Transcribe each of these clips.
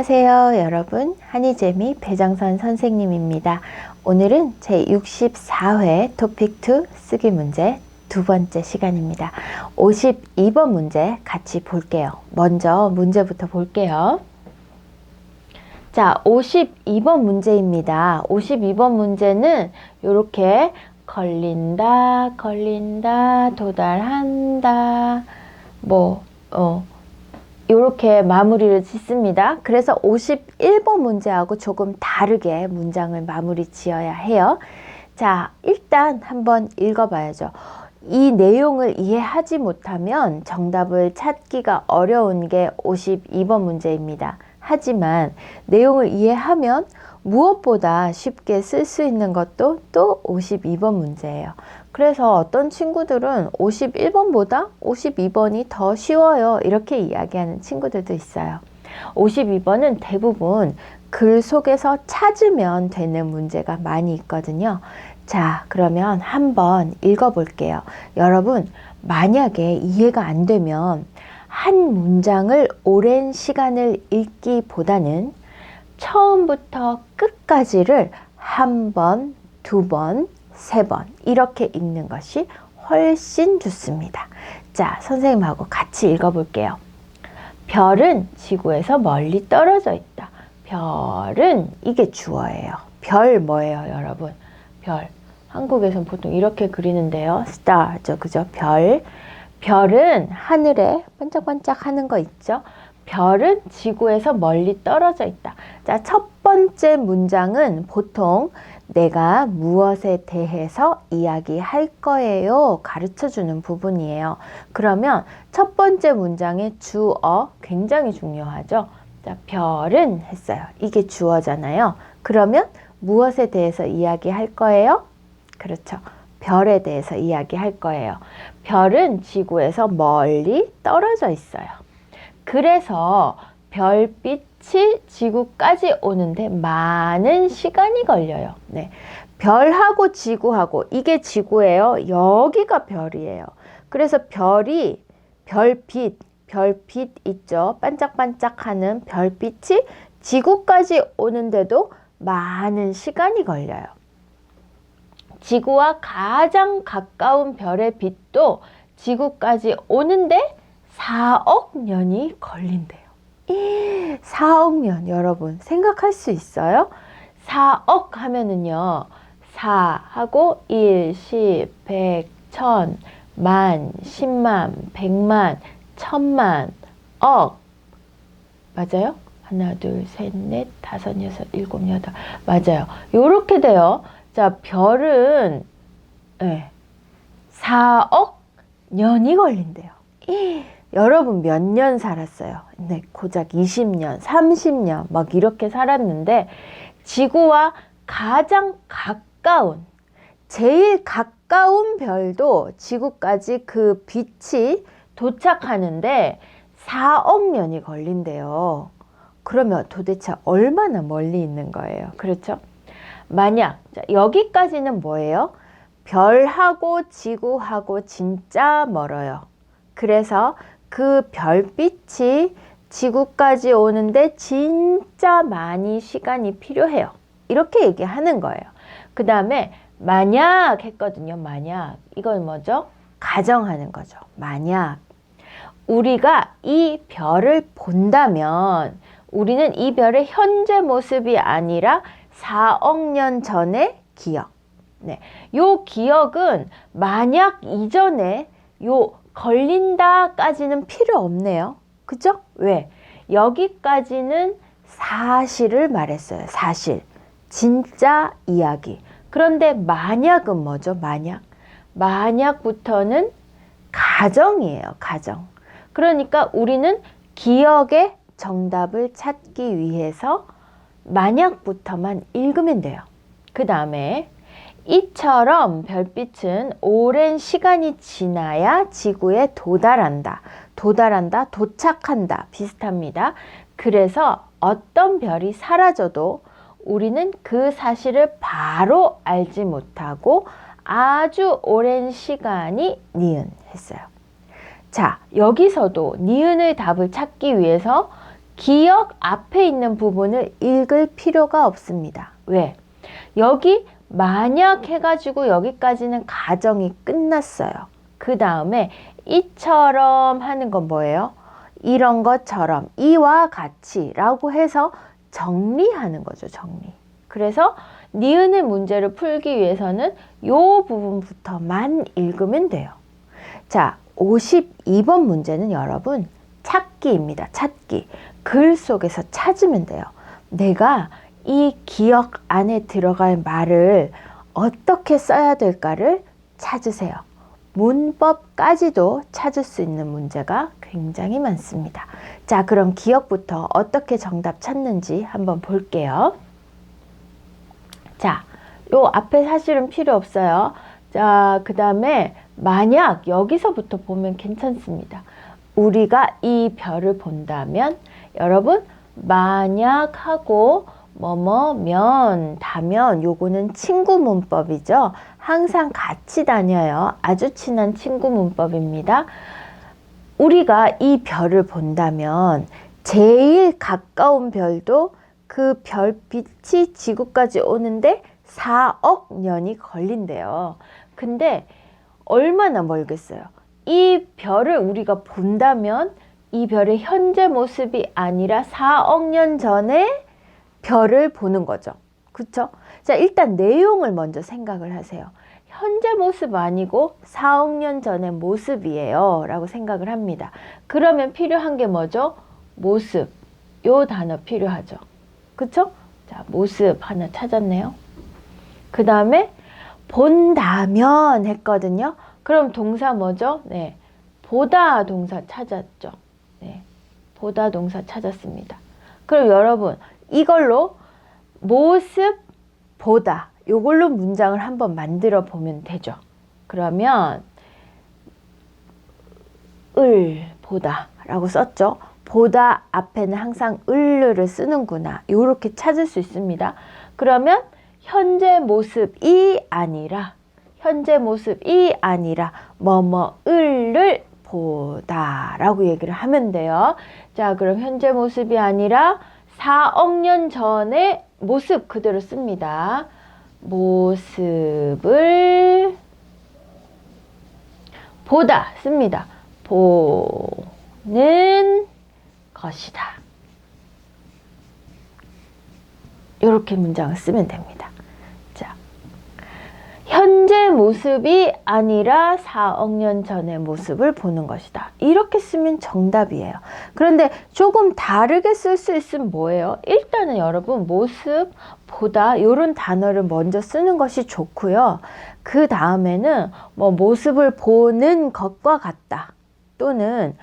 안녕하세요 여러분, 한이재미 배정선 선생님입니다. 오늘은 제 64회 토픽2 쓰기 문제 두 번째 시간입니다. 52번 문제 같이 볼게요. 먼저 문제부터 볼게요. 자, 52번 문제입니다. 52번 문제는 이렇게 걸린다, 도달한다, 이렇게 마무리를 짓습니다. 그래서 51번 문제하고 조금 다르게 문장을 마무리 지어야 해요. 자, 일단 한번 읽어봐야죠. 이 내용을 이해하지 못하면 정답을 찾기가 어려운 게 52번 문제입니다. 하지만 내용을 이해하면 무엇보다 쉽게 쓸 수 있는 것도 또 52번 문제예요. 그래서 어떤 친구들은 51번보다 52번이 더 쉬워요, 이렇게 이야기하는 친구들도 있어요. 52번은 대부분 글 속에서 찾으면 되는 문제가 많이 있거든요. 자, 그러면 한번 읽어볼게요. 여러분, 만약에 이해가 안 되면 한 문장을 오랜 시간을 읽기보다는 처음부터 끝까지를 한 번, 두 번, 세 번 이렇게 읽는 것이 훨씬 좋습니다. 자, 선생님하고 같이 읽어볼게요. 별은 지구에서 멀리 떨어져 있다. 별은 이게 주어예요. 별 뭐예요, 여러분? 별. 한국에서는 보통 이렇게 그리는데요. star죠, 그죠? 별. 별은 하늘에 반짝반짝 하는 거 있죠? 별은 지구에서 멀리 떨어져 있다. 자, 첫 번째 문장은 보통 내가 무엇에 대해서 이야기할 거예요 가르쳐 주는 부분이에요. 그러면 첫 번째 문장의 주어 굉장히 중요하죠. 자, 별은 했어요. 이게 주어잖아요. 그러면 무엇에 대해서 이야기할 거예요? 그렇죠. 별에 대해서 이야기할 거예요. 별은 지구에서 멀리 떨어져 있어요. 그래서 별빛이 지구까지 오는데 많은 시간이 걸려요. 네. 별하고 지구하고 이게 지구예요. 여기가 별이에요. 그래서 별빛 있죠. 반짝반짝하는 별빛이 지구까지 오는데도 많은 시간이 걸려요. 지구와 가장 가까운 별의 빛도 지구까지 오는데 4억 년이 걸린대요. 4억 년, 여러분 생각할 수 있어요? 4억 하면은요, 4하고 1, 10, 100, 1000, 만, 10만, 100만, 1000만, 억. 맞아요? 하나, 둘, 셋, 넷, 다섯, 여섯, 일곱, 여덟. 맞아요. 요렇게 돼요. 자, 별은 4억 년이 걸린대요. 여러분 몇 년 살았어요? 네, 고작 20년, 30년 막 이렇게 살았는데 지구와 가장 가까운, 제일 가까운 별도 지구까지 그 빛이 도착하는데 4억 년이 걸린대요. 그러면 도대체 얼마나 멀리 있는 거예요? 그렇죠? 만약 자, 여기까지는 뭐예요? 별하고 지구하고 진짜 멀어요. 그래서 그 별빛이 지구까지 오는데 진짜 많이 시간이 필요해요. 이렇게 얘기하는 거예요. 그 다음에 만약 했거든요. 만약. 이건 뭐죠? 가정하는 거죠. 만약 우리가 이 별을 본다면 우리는 이 별의 현재 모습이 아니라 4억 년 전의 기억. 네. 요 기억은 만약 이전에 요 걸린다까지는 필요 없네요. 그죠? 왜? 여기까지는 사실을 말했어요. 사실. 진짜 이야기. 그런데 만약은 뭐죠? 만약. 만약부터는 가정이에요. 가정. 그러니까 우리는 기억의 정답을 찾기 위해서 만약부터만 읽으면 돼요. 그 다음에 이처럼 별빛은 오랜 시간이 지나야 지구에 도달한다. 도착한다. 비슷합니다. 그래서 어떤 별이 사라져도 우리는 그 사실을 바로 알지 못하고 아주 오랜 시간이 니은했어요. 자, 여기서도 니은의 답을 찾기 위해서 기억 앞에 있는 부분을 읽을 필요가 없습니다. 왜? 여기 만약 해가지고 여기까지는 가정이 끝났어요. 그 다음에 이처럼 하는 건 뭐예요? 이런 것처럼, 이와 같이 라고 해서 정리하는 거죠, 정리. 그래서 니은의 문제를 풀기 위해서는 요 부분부터만 읽으면 돼요. 자, 52번 문제는 여러분 찾기입니다. 찾기. 글 속에서 찾으면 돼요. 내가 이 기억 안에 들어갈 말을 어떻게 써야 될까를 찾으세요. 문법까지도 찾을 수 있는 문제가 굉장히 많습니다. 자, 그럼 기억부터 어떻게 정답 찾는지 한번 볼게요. 자, 요 앞에 사실은 필요 없어요. 자, 그 다음에 만약 여기서부터 보면 괜찮습니다. 우리가 이 별을 본다면 여러분 만약 하고 뭐뭐면 다면 요거는 친구 문법이죠. 항상 같이 다녀요. 아주 친한 친구 문법입니다. 우리가 이 별을 본다면 제일 가까운 별도 그 별빛이 지구까지 오는데 4억 년이 걸린대요. 근데 얼마나 멀겠어요? 이 별을 우리가 본다면 이 별의 현재 모습이 아니라 4억 년 전에 별을 보는 거죠. 그쵸? 자, 일단 내용을 먼저 생각을 하세요. 현재 모습 아니고 4억 년 전의 모습이에요 라고 생각을 합니다. 그러면 필요한 게 뭐죠? 모습. 요 단어 필요하죠. 그쵸? 자, 모습 하나 찾았네요. 그 다음에 본다면 했거든요. 그럼 동사 뭐죠? 네, 보다 동사 찾았죠. 네, 보다 동사 찾았습니다. 그럼 여러분 이걸로 모습 보다 요걸로 문장을 한번 만들어 보면 되죠. 그러면 을 보다 라고 썼죠. 보다 앞에는 항상 을을 쓰는구나. 요렇게 찾을 수 있습니다. 그러면 현재 모습이 아니라 뭐뭐을을 보다 라고 얘기를 하면 돼요. 자, 그럼 현재 모습이 아니라 4억 년 전의 모습 그대로 씁니다. 모습을 보다 씁니다. 보는 것이다. 이렇게 문장을 쓰면 됩니다. 자, 현재 모습이 아니라 4억 년 전의 모습을 보는 것이다. 이렇게 쓰면 정답이에요. 그런데 조금 다르게 쓸 수 있으면 뭐예요? 일단은 여러분 모습, 보다 이런 단어를 먼저 쓰는 것이 좋고요. 그 다음에는 뭐 모습을 보는 것과 같다. 또는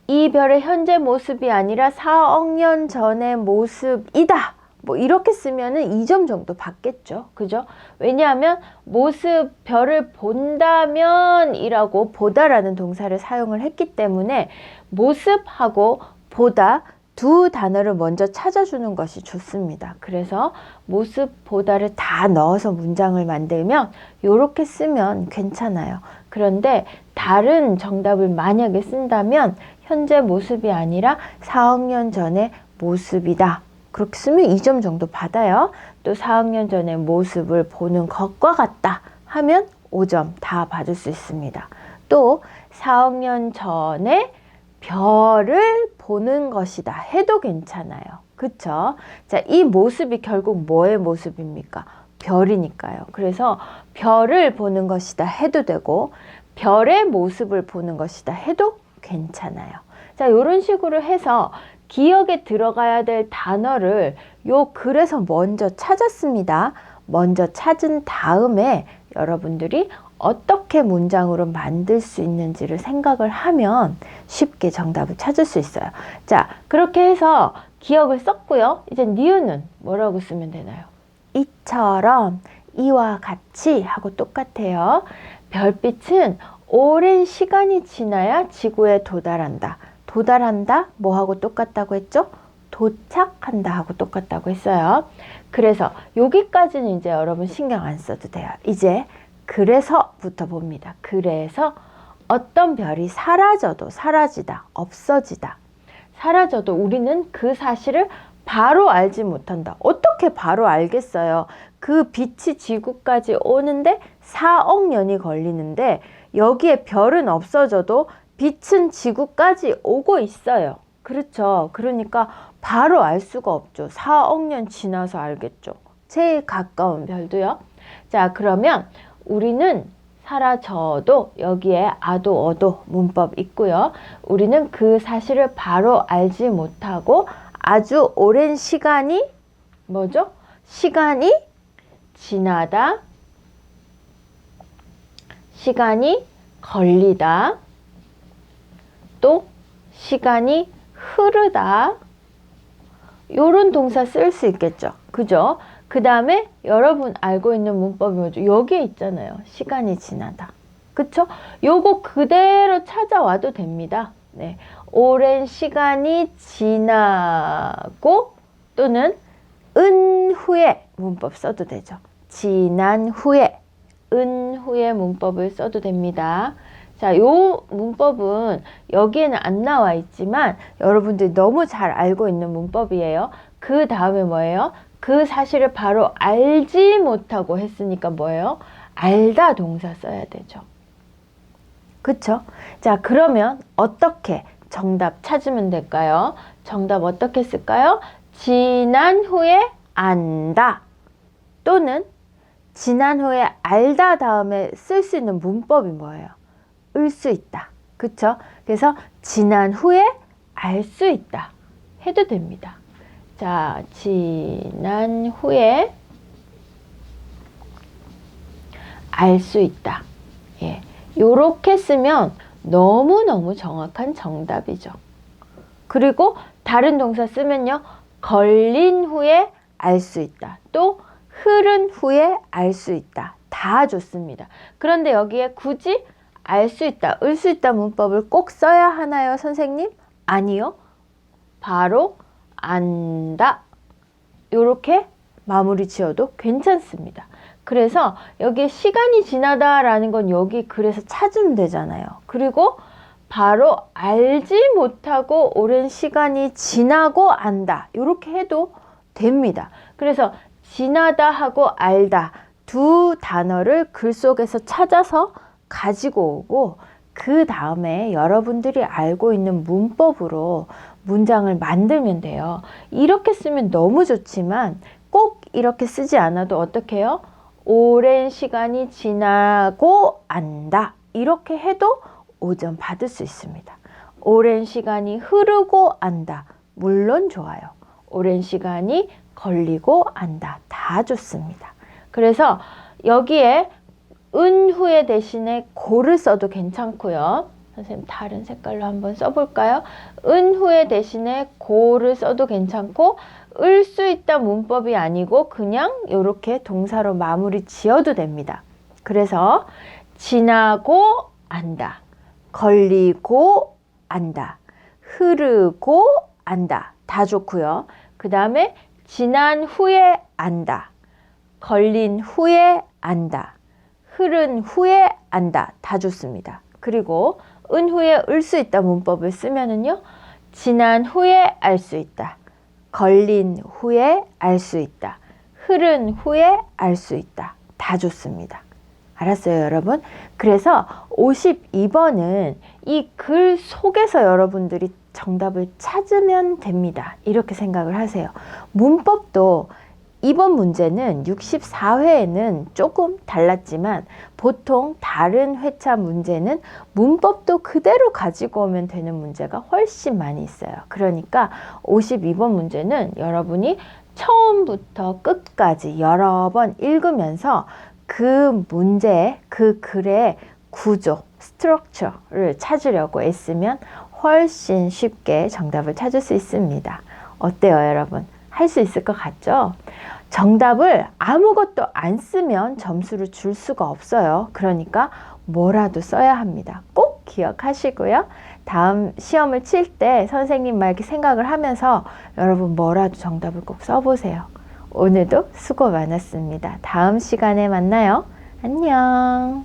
이 별의 현재 모습이 아니라 4억 년 전의 모습이다. 뭐 이렇게 쓰면은 2점 정도 받겠죠. 그죠? 왜냐하면 모습 별을 본다면 이라고 보다라는 동사를 사용을 했기 때문에 모습하고 보다 두 단어를 먼저 찾아주는 것이 좋습니다. 그래서 모습 보다를 다 넣어서 문장을 만들면 이렇게 쓰면 괜찮아요. 그런데 다른 정답을 만약에 쓴다면 현재 모습이 아니라 4억 년 전의 모습이다. 그렇게 쓰면 2점 정도 받아요. 또 4억 년 전의 모습을 보는 것과 같다 하면 5점 다 받을 수 있습니다. 또 4억 년 전에 별을 보는 것이다 해도 괜찮아요. 그쵸? 자, 이 모습이 결국 뭐의 모습입니까? 별이니까요. 그래서 별을 보는 것이다 해도 되고 별의 모습을 보는 것이다 해도 괜찮아요. 자, 이런 식으로 해서 기억에 들어가야 될 단어를 요 글에서 먼저 찾았습니다. 먼저 찾은 다음에 여러분들이 어떻게 문장으로 만들 수 있는지를 생각을 하면 쉽게 정답을 찾을 수 있어요. 자, 그렇게 해서 기억을 썼고요. 이제 니은은 뭐라고 쓰면 되나요? 이처럼, 이와 같이 하고 똑같아요. 별빛은 오랜 시간이 지나야 지구에 도달한다. 도달한다 뭐하고 똑같다고 했죠? 도착한다 하고 똑같다고 했어요. 그래서 여기까지는 이제 여러분 신경 안 써도 돼요. 이제 그래서부터 봅니다. 그래서 어떤 별이 사라져도 사라지다, 없어지다. 사라져도 우리는 그 사실을 바로 알지 못한다. 어떻게 바로 알겠어요? 그 빛이 지구까지 오는데 4억 년이 걸리는데 여기에 별은 없어져도 빛은 지구까지 오고 있어요. 그렇죠. 그러니까 바로 알 수가 없죠. 4억 년 지나서 알겠죠. 제일 가까운 별도요. 자, 그러면 우리는 사라져도 여기에 아도 어도 문법 있고요. 우리는 그 사실을 바로 알지 못하고 아주 오랜 시간이 뭐죠? 시간이 지나다, 시간이 걸리다, 또 시간이 흐르다, 요런 동사 쓸 수 있겠죠. 그죠? 그 다음에 여러분 알고 있는 문법이 뭐죠? 여기에 있잖아요. 시간이 지나다. 그쵸? 요거 그대로 찾아와도 됩니다. 네. 오랜 시간이 지나고 또는 은 후에 문법 써도 되죠. 지난 후에, 은 후에 문법을 써도 됩니다. 자, 요 문법은 여기에는 안 나와 있지만 여러분들이 너무 잘 알고 있는 문법이에요. 그 다음에 뭐예요? 그 사실을 바로 알지 못하고 했으니까 뭐예요? 알다 동사 써야 되죠. 그쵸? 자, 그러면 어떻게 정답 찾으면 될까요? 정답 어떻게 쓸까요? 지난 후에 안다 또는 지난 후에 알다 다음에 쓸 수 있는 문법이 뭐예요? 을 수 있다. 그쵸? 그래서 지난 후에 알 수 있다 해도 됩니다. 자, 지난 후에 알 수 있다. 예. 요렇게 쓰면 너무너무 정확한 정답이죠. 그리고 다른 동사 쓰면요. 걸린 후에 알 수 있다. 또 흐른 후에 알 수 있다. 다 좋습니다. 그런데 여기에 굳이 알 수 있다, 을 수 있다 문법을 꼭 써야 하나요, 선생님? 아니요. 바로 안다. 요렇게 마무리 지어도 괜찮습니다. 그래서 여기에 시간이 지나다라는 건 여기 그래서 찾으면 되잖아요. 그리고 바로 알지 못하고 오랜 시간이 지나고 안다. 이렇게 해도 됩니다. 그래서 지나다 하고 알다 두 단어를 글 속에서 찾아서 가지고 오고 그 다음에 여러분들이 알고 있는 문법으로 문장을 만들면 돼요. 이렇게 쓰면 너무 좋지만 꼭 이렇게 쓰지 않아도 어떻게 해요? 오랜 시간이 지나고 안다. 이렇게 해도 5점 받을 수 있습니다. 오랜 시간이 흐르고 안다. 물론 좋아요. 오랜 시간이 걸리고 안다. 다 좋습니다. 그래서 여기에 은 후에 대신에 고를 써도 괜찮고요. 선생님 다른 색깔로 한번 써볼까요? 은 후에 대신에 고를 써도 괜찮고 을 수 있다 문법이 아니고 그냥 이렇게 동사로 마무리 지어도 됩니다. 그래서 지나고 안다, 걸리고 안다, 흐르고 안다 다 좋고요. 그 다음에 지난 후에 안다, 걸린 후에 안다, 흐른 후에 안다 다 좋습니다. 그리고 은 후에 을 수 있다 문법을 쓰면은요. 지난 후에 알 수 있다, 걸린 후에 알 수 있다, 흐른 후에 알 수 있다 다 좋습니다. 알았어요, 여러분? 그래서 52번은 이 글 속에서 여러분들이 정답을 찾으면 됩니다. 이렇게 생각을 하세요. 문법도 이번 문제는 64회에는 조금 달랐지만 보통 다른 회차 문제는 문법도 그대로 가지고 오면 되는 문제가 훨씬 많이 있어요. 그러니까 52번 문제는 여러분이 처음부터 끝까지 여러 번 읽으면서 그 문제, 그 글의 구조, 스트럭처를 찾으려고 애쓰면 훨씬 쉽게 정답을 찾을 수 있습니다. 어때요, 여러분? 할 수 있을 것 같죠? 정답을 아무것도 안 쓰면 점수를 줄 수가 없어요. 그러니까 뭐라도 써야 합니다. 꼭 기억하시고요. 다음 시험을 칠 때 선생님 말 이렇게 생각을 하면서 여러분 뭐라도 정답을 꼭 써보세요. 오늘도 수고 많았습니다. 다음 시간에 만나요. 안녕.